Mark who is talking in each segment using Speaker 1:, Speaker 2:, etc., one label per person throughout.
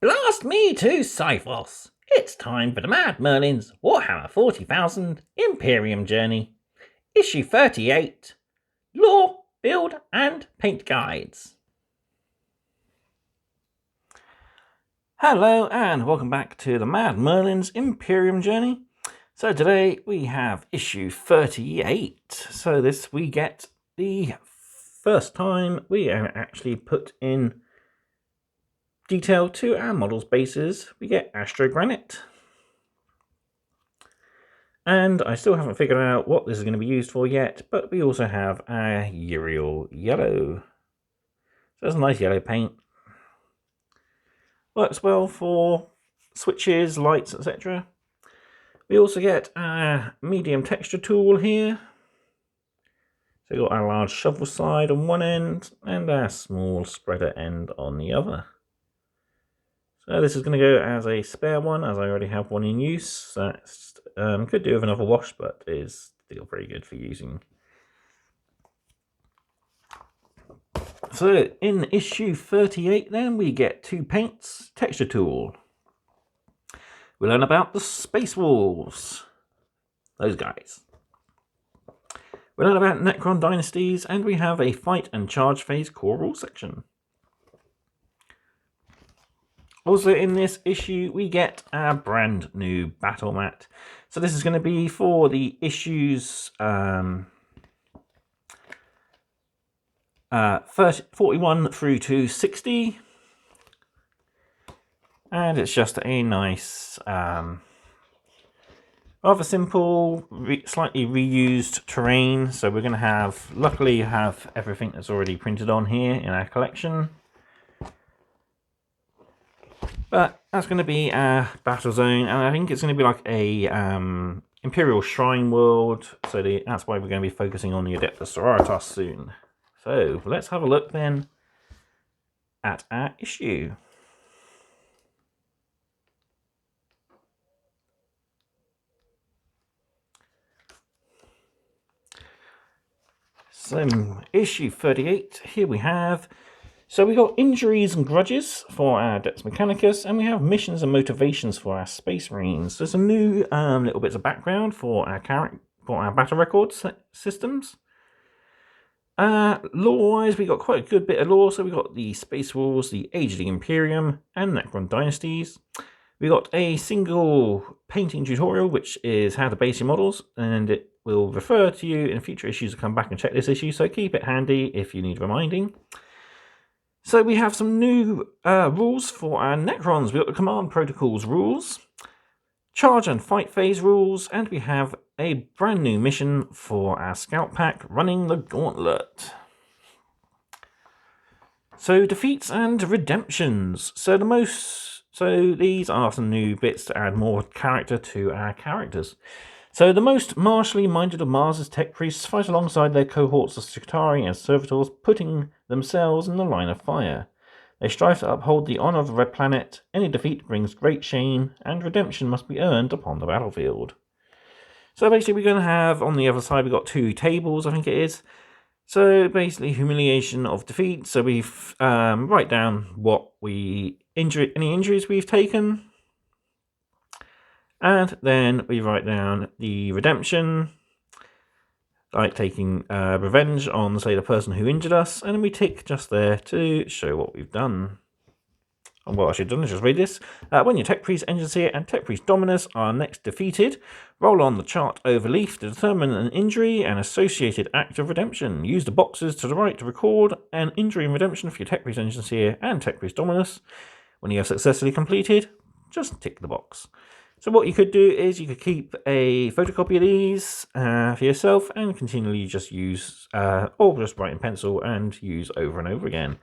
Speaker 1: Blast me to Cyphos! It's time for the Mad Merlin's Warhammer 40,000 Imperium Journey, Issue 38, Lore, Build and Paint Guides. Hello and welcome back to the Mad Merlin's Imperium Journey. So today we have issue 38. So this we get the first time we actually put in detail to our model's bases. We get Astro Granite. And I still haven't figured out what this is going to be used for yet, but we also have our Yriel Yellow. So there's a nice yellow paint. Works well for switches, lights, etc. We also get our medium texture tool here. So we've got our large shovel side on one end and our small spreader end on the other. So this is going to go as a spare one, as I already have one in use. That's could do with another wash, but is still very good for using. So in issue 38 then we get two paints, texture tool. We learn about the Space Wolves, those guys. We learn about Necron dynasties, and we have a fight and charge phase core rule section. Also in this issue we get our brand new battle mat. So this is going to be for the issues 41 through to 60. And it's just a nice, rather simple, slightly reused terrain. So we're going to luckily have everything that's already printed on here in our collection. But that's going to be our battle zone, and I think it's going to be like a Imperial Shrine world. So that's why we're going to be focusing on the Adeptus Sororitas soon. So let's have a look then at our issue. So issue 38, here we have. So we got injuries and grudges for our Dex Mechanicus, and we have missions and motivations for our Space Marines. There's some new little bits of background for our battle records systems. Lore-wise, we got quite a good bit of lore. So we got the Space Wolves, the Age of the Imperium, and Necron dynasties. We got a single painting tutorial, which is how to base your models, and it will refer to you in future issues to come back and check this issue. So keep it handy if you need reminding. So we have some new rules for our Necrons. We've got the Command Protocols rules, Charge and Fight Phase rules, and we have a brand new mission for our Scout Pack, Running the Gauntlet. So defeats and redemptions. So these are some new bits to add more character to our characters. So the most martially minded of Mars's tech priests fight alongside their cohorts of Skitarii and Servitors, putting themselves in the line of fire. They strive to uphold the honor of the Red Planet. Any defeat brings great shame, and redemption must be earned upon the battlefield. So basically we're going to have, on the other side, we've got two tables, I think it is. So basically humiliation of defeat. So we write down any injuries we've taken. And then we write down the redemption, like taking revenge on, say, the person who injured us, and then we tick just there to show what we've done. And what I should have done is just read this. When your Tech Priest Engineer and Tech Priest Dominus are next defeated, roll on the chart overleaf to determine an injury and associated act of redemption. Use the boxes to the right to record an injury and redemption for your Tech Priest Engineer and Tech Priest Dominus. When you have successfully completed, just tick the box. So what you could do is you could keep a photocopy of these for yourself and continually just use, or just write in pencil and use over and over again.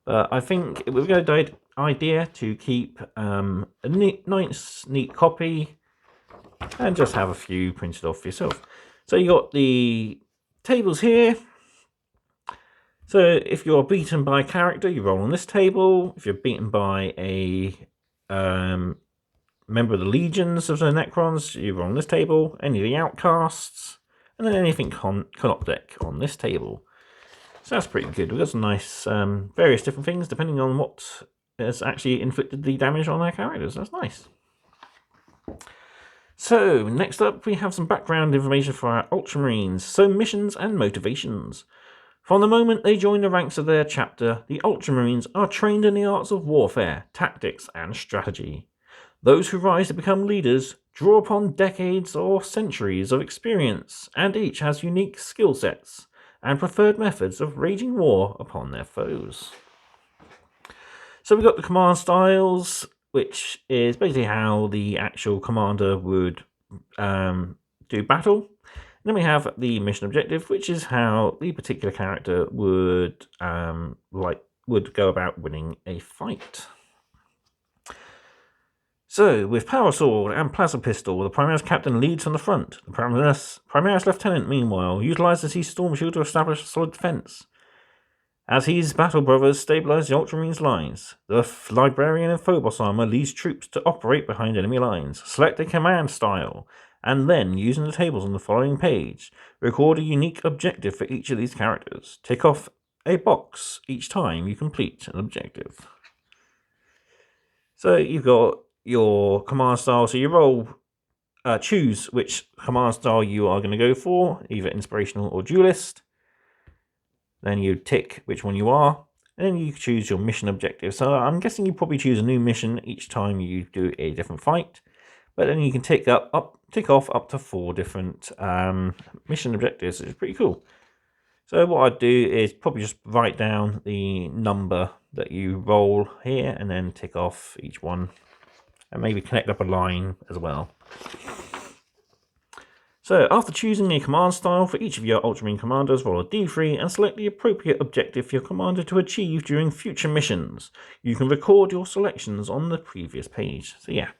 Speaker 1: But I think it was a good idea to keep a nice, neat copy and just have a few printed off for yourself. So you got the tables here. So if you're beaten by a character, you roll on this table. If you're beaten by a member of the legions of the Necrons, you roll on this table. Any of the outcasts, and then anything Canoptek on this table. So that's pretty good. We've got some nice various different things depending on what has actually inflicted the damage on our characters. That's nice. So next up we have some background information for our Ultramarines. So missions and motivations. From the moment they join the ranks of their chapter, the Ultramarines are trained in the arts of warfare, tactics, and strategy. Those who rise to become leaders draw upon decades or centuries of experience, and each has unique skill sets and preferred methods of waging war upon their foes. So we've got the command styles, which is basically how the actual commander would do battle. Then we have the mission objective, which is how the particular character would go about winning a fight. So, with Power Sword and Plasma Pistol, the Primaris Captain leads from the front. The Primaris Lieutenant, meanwhile, utilises his Storm Shield to establish a solid defence. As his battle brothers stabilise the Ultramarines' lines, the Librarian and Phobos armour leads troops to operate behind enemy lines. Select a command style, and then, using the tables on the following page, record a unique objective for each of these characters. Tick off a box each time you complete an objective. So you've got your command style, so you roll, choose which command style you are going to go for, either inspirational or duelist. Then you tick which one you are, and then you choose your mission objective. So I'm guessing you probably choose a new mission each time you do a different fight, but then you can tick off up to 4 different mission objectives, which is pretty cool. So what I'd do is probably just write down the number that you roll here, and then tick off each one, and maybe connect up a line as well. So, after choosing a command style for each of your Ultramarine commanders, roll a d3 and select the appropriate objective for your commander to achieve during future missions. You can record your selections on the previous page. So yeah.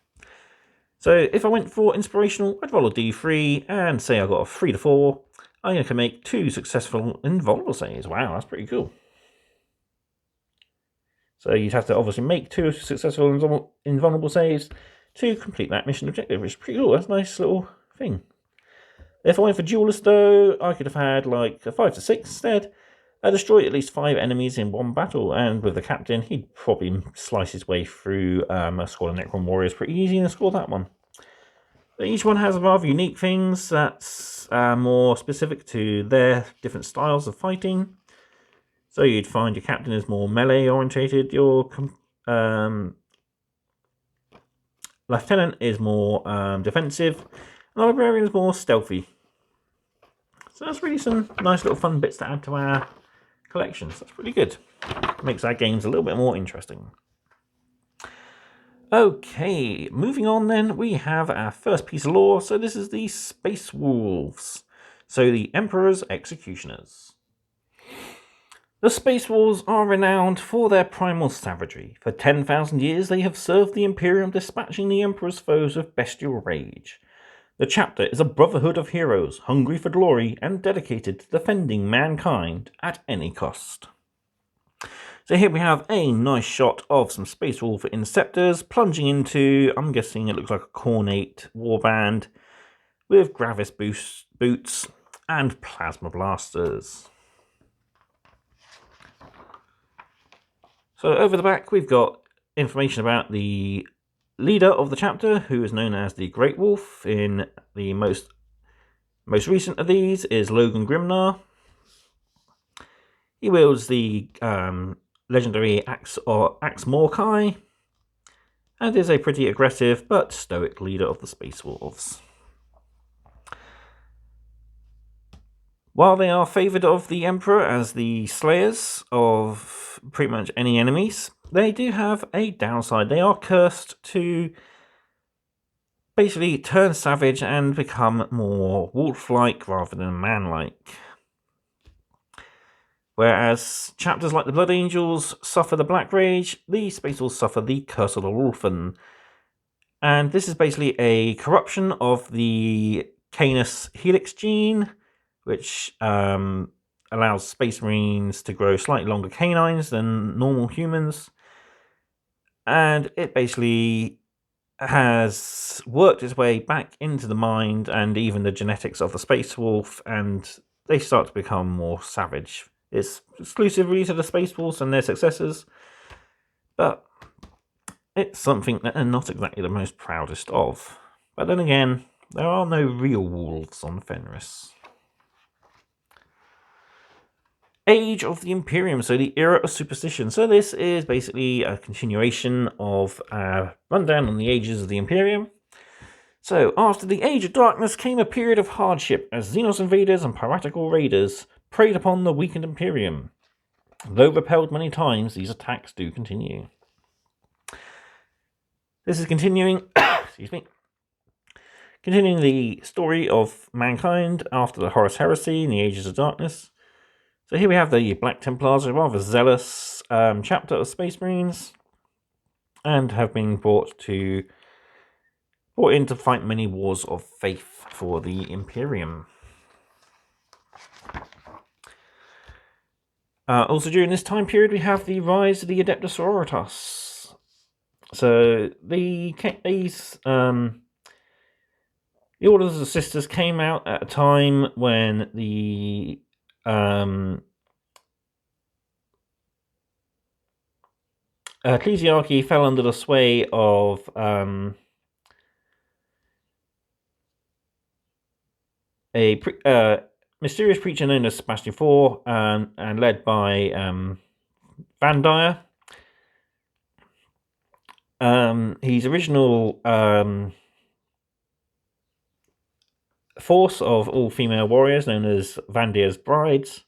Speaker 1: So if I went for inspirational, I'd roll a d3 and say I got a 3 to 4. I can make 2 successful invulnerable saves. Wow, that's pretty cool. So you'd have to obviously make 2 successful invulnerable saves to complete that mission objective, which is pretty cool. That's a nice little thing. If I went for duelist though, I could have had like a 5 to 6 instead. Destroy at least 5 enemies in one battle, and with the captain, he'd probably slice his way through a squad of Necron warriors pretty easy and score that one. But each one has rather unique things that's more specific to their different styles of fighting. So you'd find your captain is more melee orientated, your lieutenant is more defensive, and the librarian is more stealthy. So that's really some nice little fun bits to add to our collections. That's pretty good. Makes our games a little bit more interesting. Okay, moving on then, we have our first piece of lore. So this is the Space Wolves. So the Emperor's Executioners. The Space Wolves are renowned for their primal savagery. For 10,000 years they have served the Imperium, dispatching the Emperor's foes with bestial rage. The chapter is a brotherhood of heroes, hungry for glory and dedicated to defending mankind at any cost. So here we have a nice shot of some Space Wolf Inceptors plunging into, I'm guessing it looks like a Cornate warband, with Gravis boots and Plasma Blasters. So over the back we've got information about the leader of the chapter, who is known as the Great Wolf. In the most recent of these is Logan Grimnar. He wields the legendary Axe Morkai, and is a pretty aggressive but stoic leader of the Space Wolves. While they are favoured of the Emperor as the slayers of pretty much any enemies, they do have a downside. They are cursed to basically turn savage and become more wolf-like rather than man-like. Whereas chapters like the Blood Angels suffer the Black Rage, the Space Wolves suffer the Curse of the Wolfen. And this is basically a corruption of the Canis Helix gene, which allows Space Marines to grow slightly longer canines than normal humans. And it basically has worked its way back into the mind and even the genetics of the Space Wolf, and they start to become more savage It's exclusively to the Space Force and their successors, but it's something that they're not exactly the most proudest of. But then again, there are no real wolves on Fenris. Age of the Imperium, so the era of superstition. So this is basically a continuation of a rundown on the ages of the Imperium. So after the Age of Darkness came a period of hardship as Xenos invaders and piratical raiders preyed upon the weakened Imperium. Though repelled many times, these attacks do continue. This is continuing, excuse me, continuing the story of mankind after the Horus Heresy in the Ages of Darkness. So here we have the Black Templars, a rather zealous chapter of Space Marines, and have been brought in to fight many wars of faith for the Imperium. Also during this time period we have the rise of the Adeptus Sororitas. So the Orders of the Sisters came out at a time when the ecclesiarchy fell under the sway of a mysterious preacher known as Sebastian IV and led by Van Dyer. His original force of all female warriors, known as Van Dyer's Brides.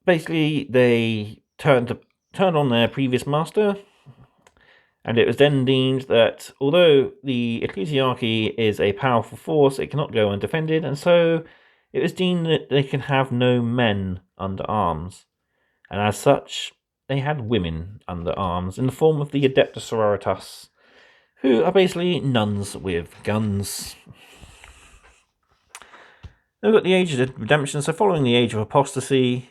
Speaker 1: Basically, they turned on their previous master, and it was then deemed that although the ecclesiarchy is a powerful force, it cannot go undefended, and so it was deemed that they can have no men under arms, and as such, they had women under arms in the form of the Adeptus Sororitas, who are basically nuns with guns. Then we've got the Age of Redemption. So following the Age of Apostasy,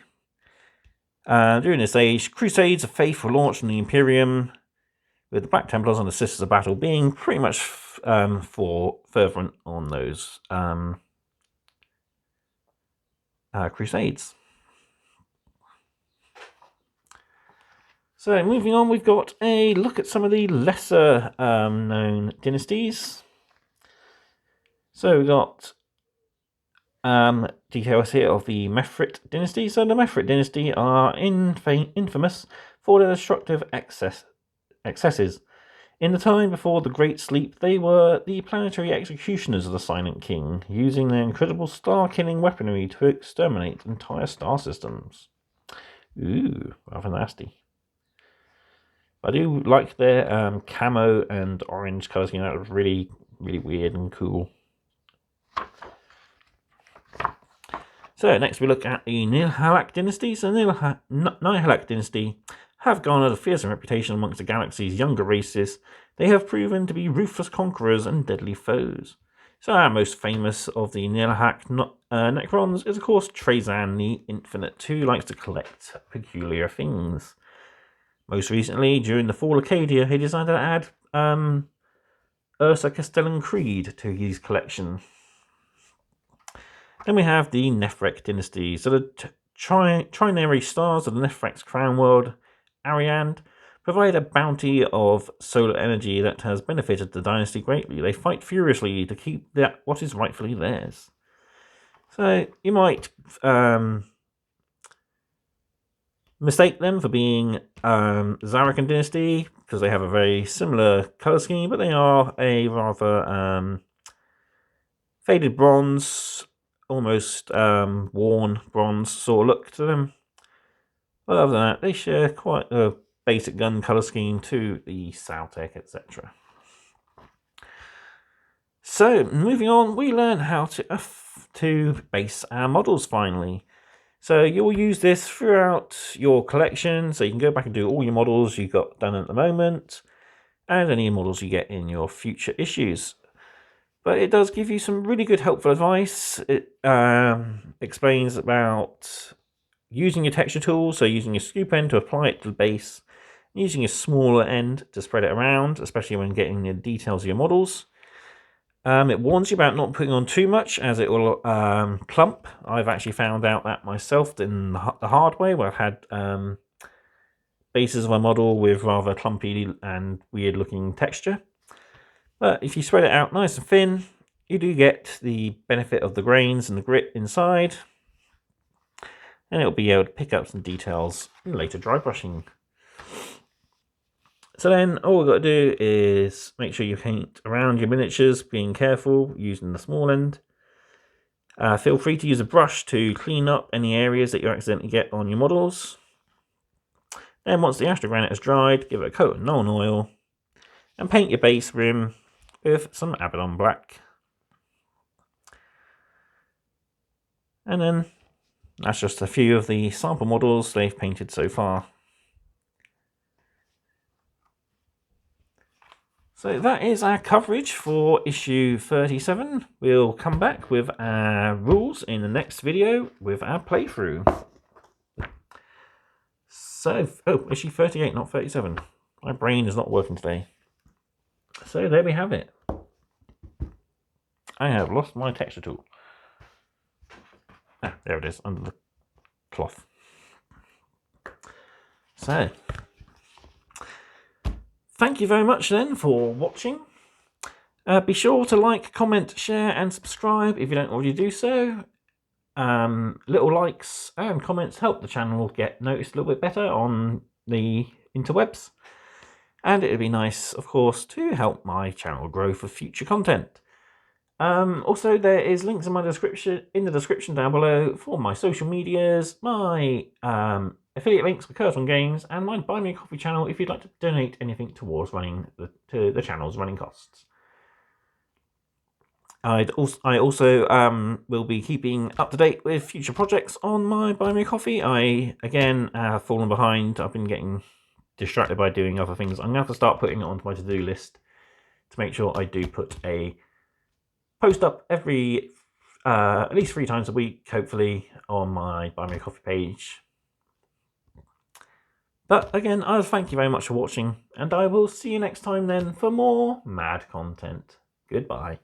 Speaker 1: during this age, Crusades of Faith were launched in the Imperium, with the Black Templars and the Sisters of Battle being pretty much fervent on those Crusades. So moving on, we've got a look at some of the lesser known dynasties. So we've got details here of the Mefrit dynasty. So the Mefrit dynasty are infamous for their destructive excesses. In the time before the Great Sleep, they were the planetary executioners of the Silent King, using their incredible star-killing weaponry to exterminate entire star systems. Ooh, rather nasty. I do like their camo and orange colours. You know, it was really, really weird and cool. So next we look at the Nihilak dynasty. So the Nihilak dynasty have garnered a fearsome reputation amongst the galaxy's younger races. They have proven to be ruthless conquerors and deadly foes. So our most famous of the Nihilak Necrons is of course Trazan the Infinite, who likes to collect peculiar things. Most recently, during the Fall Acadia, he decided to add Ursa Castellan Creed to his collection. Then we have the Nephrek dynasty. So the trinary stars of the Nephrek's crown world, Ariand, provide a bounty of solar energy that has benefited the dynasty greatly. They fight furiously to keep what is rightfully theirs. So you might mistake them for being Zarakan dynasty because they have a very similar colour scheme, but they are a rather faded bronze, almost worn bronze sort of look to them. But other than that, they share quite a basic gun colour scheme to the Saltec, etc. So moving on, we learn how to base our models finally. So you'll use this throughout your collection, so you can go back and do all your models you've got done at the moment, and any models you get in your future issues. But it does give you some really good helpful advice. It explains about using your texture tool, so using your scoop end to apply it to the base, using your smaller end to spread it around, especially when getting the details of your models. It warns you about not putting on too much, as it will clump. I've actually found out that myself in the hard way, where I've had bases of a model with rather clumpy and weird looking texture. But if you spread it out nice and thin, you do get the benefit of the grains and the grit inside, and it'll be able to pick up some details in later dry brushing. So then all we've got to do is make sure you paint around your miniatures, being careful, using the small end. Feel free to use a brush to clean up any areas that you accidentally get on your models. Then once the astrogranite has dried, give it a coat of Nuln Oil and paint your base rim with some Abaddon Black. And then that's just a few of the sample models they've painted so far. So that is our coverage for issue 37. We'll come back with our rules in the next video with our playthrough. So, issue 38, not 37. My brain is not working today. So there we have it. I have lost my texture tool. Ah, there it is, under the cloth. So, thank you very much then for watching. Be sure to like, comment, share and subscribe if you don't already do so. Little likes and comments help the channel get noticed a little bit better on the interwebs. And it would be nice, of course, to help my channel grow for future content. Also, there is links in the description down below for my social medias, my affiliate links for Curtain Games, and my Buy Me a Coffee channel if you'd like to donate anything towards running the channel's running costs. I also will be keeping up to date with future projects on my Buy Me a Coffee. I again have fallen behind. I've been getting distracted by doing other things. I'm going to have to start putting it onto my to-do list to make sure I do put a post up every at least 3 times a week, hopefully, on my Buy Me a Coffee page. But again, I thank you very much for watching, and I will see you next time then for more mad content. Goodbye.